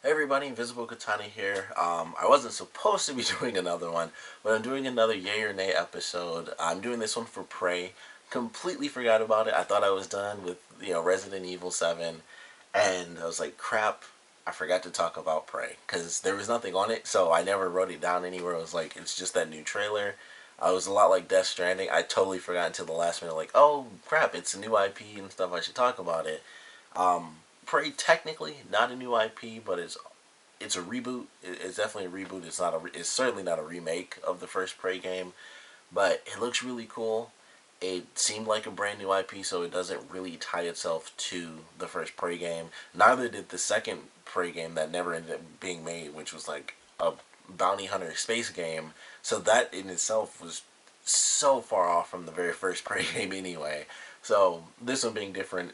Hey everybody, Invisiblekatana here. I wasn't supposed to be doing another one, but I'm doing another yay or nay episode. I'm doing this one for Prey. Completely forgot about it. I thought I was done with, Resident Evil 7, and I was like, crap, I forgot to talk about Prey, because there was nothing on it, so I never wrote it down anywhere. It was like, it's just that new trailer. I was a lot like Death Stranding. I totally forgot until the last minute, like, oh crap, it's a new IP and stuff, I should talk about it. Prey technically not a new IP, but it's a reboot. It's definitely a reboot. It's certainly not a remake of the first Prey game, but it looks really cool. It seemed like a brand new IP, so it doesn't really tie itself to the first Prey game. Neither did the second Prey game that never ended up being made, which was like a bounty hunter space game. So that in itself was so far off from the very first Prey game anyway. So this one being different,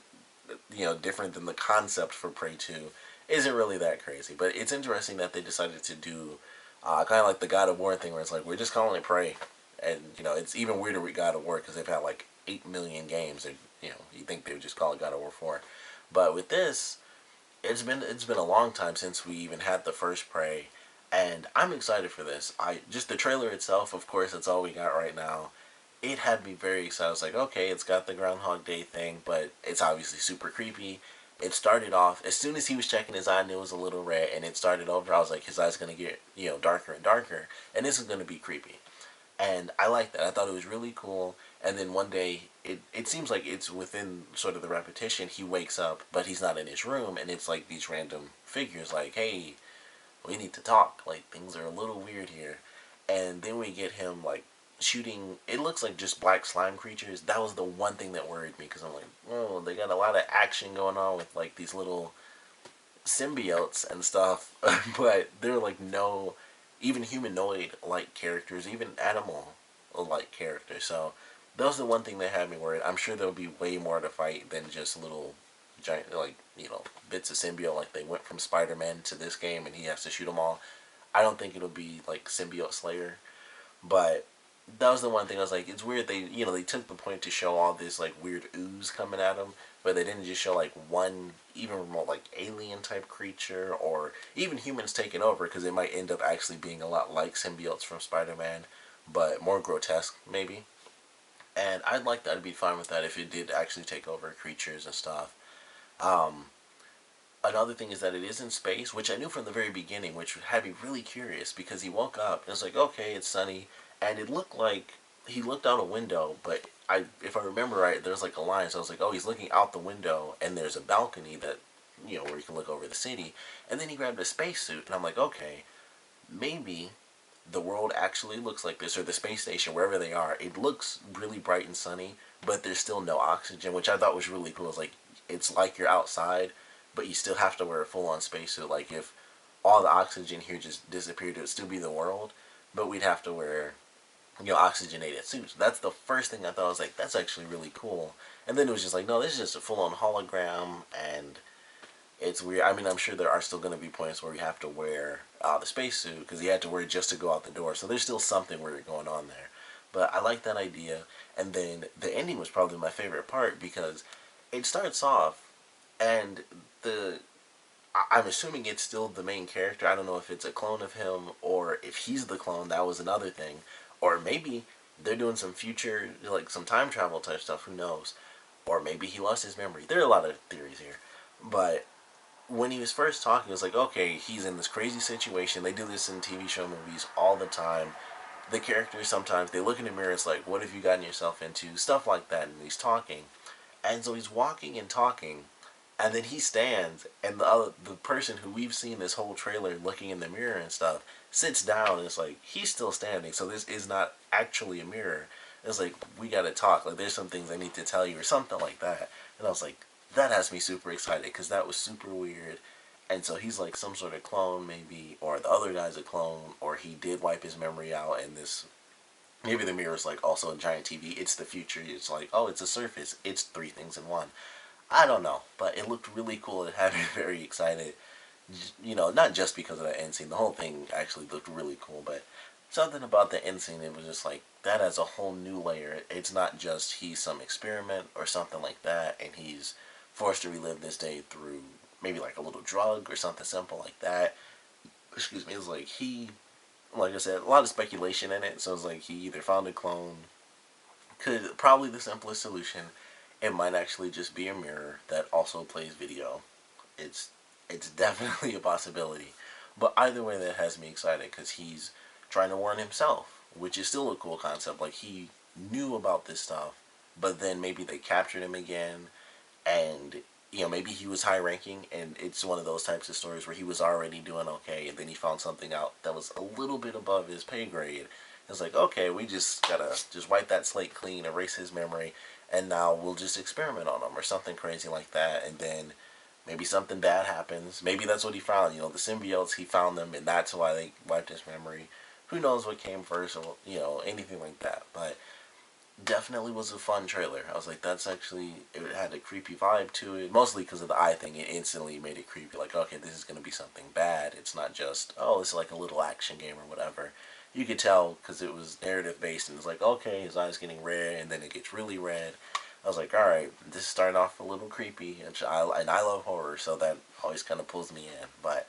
different than the concept for Prey 2 isn't really that crazy. But it's interesting that they decided to do kind of like the God of War thing, where it's like, we're just calling it Prey. And, it's even weirder with God of War because they've had like 8 million games. And, you think they would just call it God of War 4. But with this, it's been a long time since we even had the first Prey. And I'm excited for this. Just the trailer itself, of course, that's all we got right now. It had me very excited. I was like, okay, it's got the Groundhog Day thing, but it's obviously super creepy. It started off, as soon as he was checking his eye, I knew it was a little red, and it started over. I was like, his eye's going to get, darker and darker, and this is going to be creepy. And I like that. I thought it was really cool. And then one day, it seems like it's within sort of the repetition. He wakes up, but he's not in his room, and it's like these random figures like, hey, we need to talk. Like, things are a little weird here. And then we get him, like, shooting. It looks like just black slime creatures. That was the one thing that worried me, because I'm like, oh, they got a lot of action going on with, like, these little symbiotes and stuff. But they're, like, no, even humanoid-like characters, even animal-like characters. So that was the one thing that had me worried. I'm sure there'll be way more to fight than just little giant, like, bits of symbiote, like they went from Spider-Man to this game and he has to shoot them all. I don't think it'll be like Symbiote Slayer, but that was the one thing I was like, it's weird they took the point to show all this like weird ooze coming at him, but they didn't just show like one even remote like alien type creature or even humans taking over, because it might end up actually being a lot like symbiotes from Spider-Man, but more grotesque maybe. And I'd like that. I'd be fine with that if it did actually take over creatures and stuff. Um, Another thing is that it is in space, which I knew from the very beginning, which had me really curious because he woke up and it was like, okay, it's sunny, and it looked like he looked out a window, but if I remember right, there's like a line, so I was like, oh, he's looking out the window, and there's a balcony that, where you can look over the city, and then he grabbed a spacesuit, and I'm like, okay, maybe the world actually looks like this, or the space station, wherever they are, it looks really bright and sunny, but there's still no oxygen, which I thought was really cool. It's like you're outside, but you still have to wear a full-on spacesuit. Like, if all the oxygen here just disappeared, it would still be the world, but we'd have to wear, oxygenated suits. That's the first thing I thought. I was like, that's actually really cool. And then it was just like, no, this is just a full-on hologram, and it's weird. I mean, I'm sure there are still going to be points where you have to wear the spacesuit, because he had to wear it just to go out the door. So there's still something weird going on there. But I like that idea. And then the ending was probably my favorite part, because it starts off, and the I'm assuming it's still the main character. I don't know if it's a clone of him or if he's the clone. That was another thing. Or maybe they're doing some future, like some time travel type stuff. Who knows? Or maybe he lost his memory. There are a lot of theories here. But when he was first talking, it was like, okay, he's in this crazy situation. They do this in TV show movies all the time. The characters sometimes, they look in the mirror, it's like, what have you gotten yourself into? Stuff like that, and he's talking. And so he's walking and talking, and then he stands, and the person who we've seen this whole trailer looking in the mirror and stuff sits down, and it's like, he's still standing, so this is not actually a mirror. It's like, we gotta talk, like, there's some things I need to tell you, or something like that. And I was like, that has me super excited, because that was super weird. And so he's like some sort of clone, maybe, or the other guy's a clone, or he did wipe his memory out, and this, maybe the mirror is like also a giant TV. It's the future. It's like, oh, it's a surface. It's three things in one. I don't know, but it looked really cool. It had me very excited. Not just because of that end scene. The whole thing actually looked really cool, but something about the end scene, it was just like, that has a whole new layer. It's not just he's some experiment or something like that, and he's forced to relive this day through maybe like a little drug or something simple like that. Excuse me. It's like like I said, a lot of speculation in it. So it's like he either found a clone. Could probably the simplest solution. It might actually just be a mirror that also plays video. It's it's definitely a possibility. But either way, that has me excited because he's trying to warn himself, which is still a cool concept. Like he knew about this stuff, but then maybe they captured him again, and maybe he was high ranking, and it's one of those types of stories where he was already doing okay, and then he found something out that was a little bit above his pay grade. It's like, okay, we just gotta just wipe that slate clean, erase his memory, and now we'll just experiment on him or something crazy like that, and then maybe something bad happens. Maybe that's what he found. The symbiotes, he found them, and that's why they wiped his memory. Who knows what came first, or anything like that. But definitely was a fun trailer. I was like, that's actually, it had a creepy vibe to it, mostly because of the eye thing. It instantly made it creepy. Like, okay, this is going to be something bad. It's not just, oh, it's like a little action game or whatever. You could tell because it was narrative based, and it's like, okay, his eye's getting red, and then it gets really red. I was like, all right, this is starting off a little creepy, and I love horror, so that always kind of pulls me in. But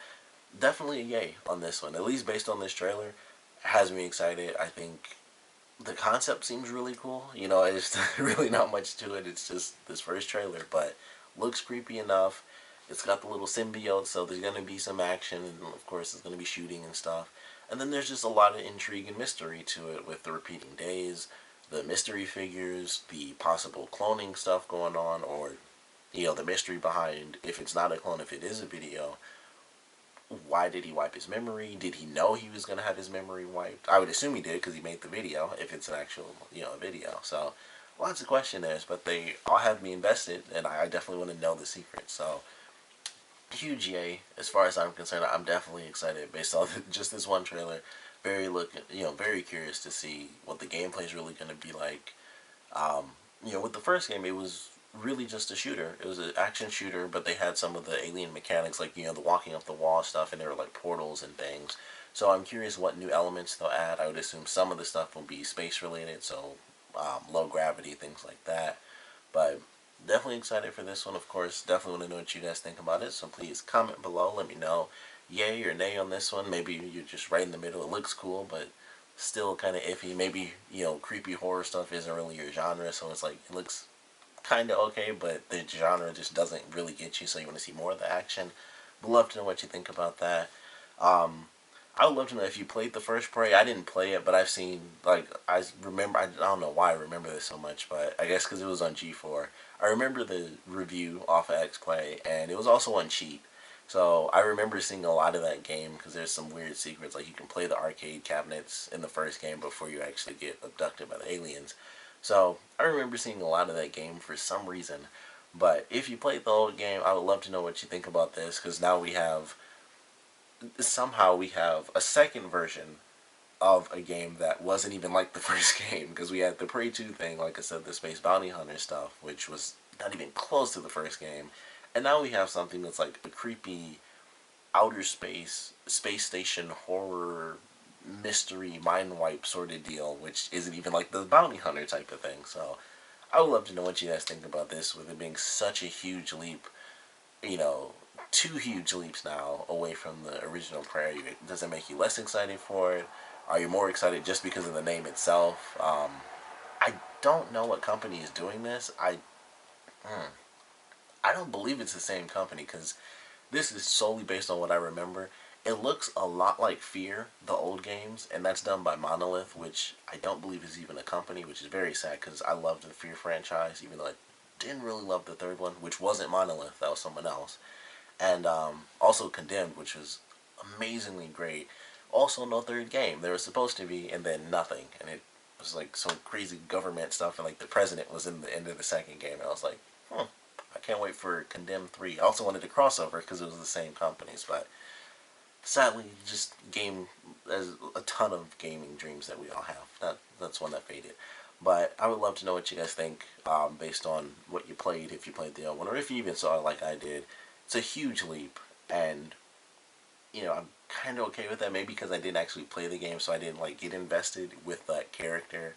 definitely a yay on this one, at least based on this trailer. Has me excited. I think the concept seems really cool. It's really not much to it. It's just this first trailer, but looks creepy enough. It's got the little symbiote, so there's going to be some action, and of course there's going to be shooting and stuff. And then there's just a lot of intrigue and mystery to it with the repeating days, the mystery figures, the possible cloning stuff going on, or, the mystery behind if it's not a clone, if it is a video. Why did he wipe his memory? Did he know he was going to have his memory wiped? I would assume he did because he made the video, if it's an actual, video. So, lots of questions, but they all have me invested, and I definitely want to know the secret. So, huge yay. As far as I'm concerned, I'm definitely excited based on just this one trailer. Very curious to see what the gameplay is really going to be like. With the first game, it was really just a shooter. It was an action shooter, but they had some of the alien mechanics, like, the walking up the wall stuff, and there were, like, portals and things. So I'm curious what new elements they'll add. I would assume some of the stuff will be space-related, so low gravity, things like that. But definitely excited for this one, of course. Definitely want to know what you guys think about it, so please comment below. Let me know yay or nay on this one. Maybe you're just right in the middle. It looks cool, but still kind of iffy. Maybe, creepy horror stuff isn't really your genre, so it's like, it looks kind of okay, but the genre just doesn't really get you, so you want to see more of the action. Would love to know what you think about that. I would love to know if you played the first Prey. I didn't play it, but I've seen, like, I remember, I don't know why I remember this so much, but I guess because it was on G4. I remember the review off of X-Play, and it was also on Cheat. So I remember seeing a lot of that game because there's some weird secrets, like you can play the arcade cabinets in the first game before you actually get abducted by the aliens. So I remember seeing a lot of that game for some reason. But if you played the old game, I would love to know what you think about this, because now somehow we have a second version of a game that wasn't even like the first game, because we had the Prey 2 thing, like I said, the Space Bounty Hunter stuff, which was not even close to the first game. And now we have something that's like a creepy outer space station horror mystery mind wipe sort of deal, which isn't even like the bounty hunter type of thing. So I would love to know what you guys think about this, with it being such a huge leap, you know, two huge leaps now away from the original Prey. Does it make you less excited for it? Are you more excited just because of the name itself? I don't know what company is doing this. I don't believe it's the same company, because this is solely based on what I remember. It looks a lot like Fear, the old games, and that's done by Monolith, which I don't believe is even a company, which is very sad because I loved the Fear franchise, even though I didn't really love the third one, which wasn't Monolith, that was someone else. And also Condemned, which was amazingly great. Also no third game. There was supposed to be, and then nothing. And it was like some crazy government stuff, and like the president was in the end of the second game, and I was like, I can't wait for Condemned 3. I also wanted to crossover because it was the same companies, but sadly, just there's a ton of gaming dreams that we all have. That's one that faded. But I would love to know what you guys think, based on what you played, if you played the old one, or if you even saw it like I did. It's a huge leap, and I'm kind of okay with that. Maybe because I didn't actually play the game, so I didn't like get invested with that character.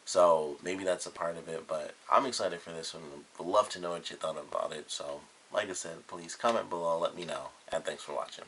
So maybe that's a part of it. But I'm excited for this one. Would love to know what you thought about it. So like I said, please comment below, let me know, and thanks for watching.